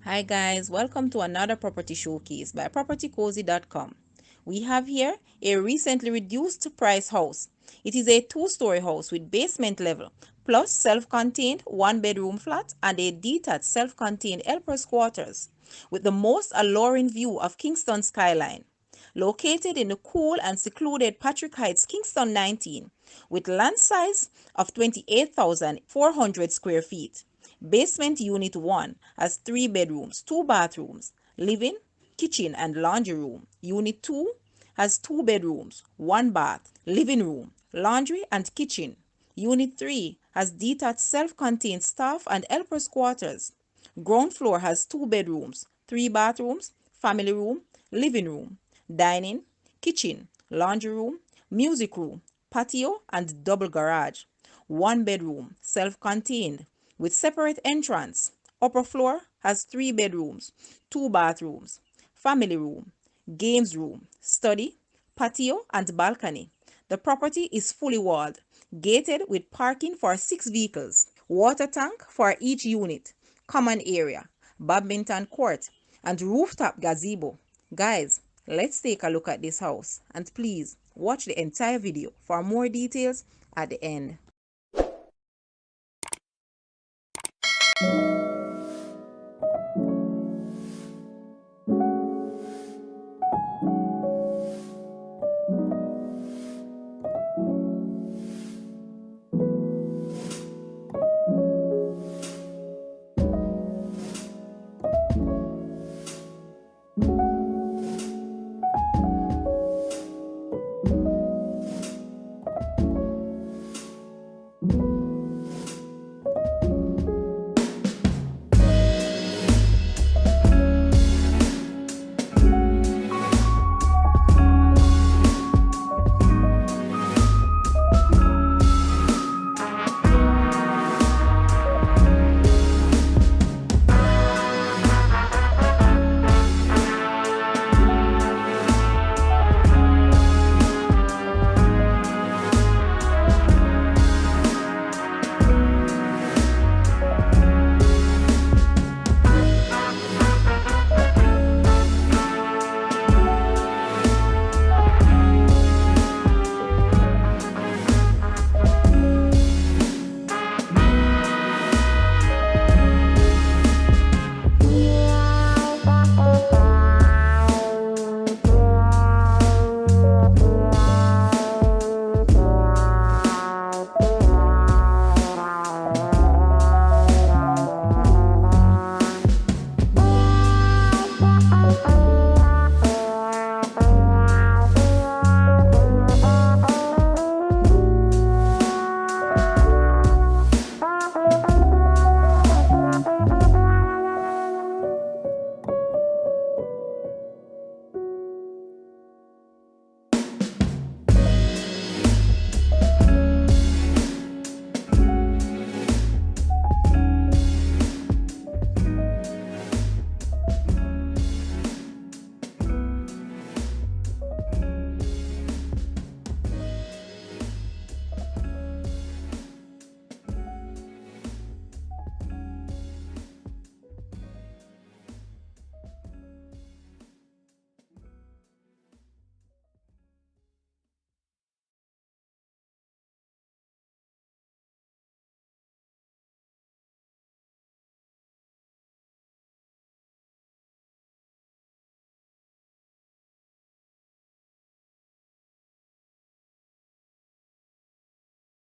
Hi guys, welcome to another property showcase by propertycozy.com. We have here a recently reduced price house. It is a two-story house with basement level plus self-contained one-bedroom flat and a detached self-contained helper's quarters with the most alluring view of Kingston skyline. Located in the cool and secluded Patrick Heights, Kingston 19, with land size of 28,400 square feet. Basement Unit 1 has 3 bedrooms, 2 bathrooms, living, kitchen, and laundry room. Unit 2 has 2 bedrooms, 1 bath, living room, laundry, and kitchen. Unit 3 has detached self-contained staff and helpers quarters. Ground floor has 2 bedrooms, 3 bathrooms, family room, living room, dining, kitchen, laundry room, music room, patio, and double garage. 1 bedroom, self-contained, with separate entrance. Upper floor has 3 bedrooms, 2 bathrooms, family room, games room, study, patio, and balcony. The property is fully walled, gated with parking for 6 vehicles, water tank for each unit, common area, badminton court, and rooftop gazebo. Guys, let's take a look at this house, and please watch the entire video for more details at the end.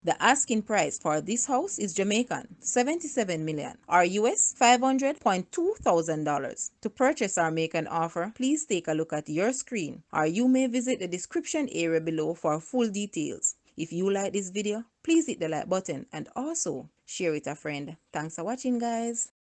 The asking price for this house is Jamaican 77 million or US $500,200. To purchase or make an offer, please take a look at your screen or you may visit the description area below for full details. If you like this video, please hit the like button and also share it with a friend. Thanks for watching, guys.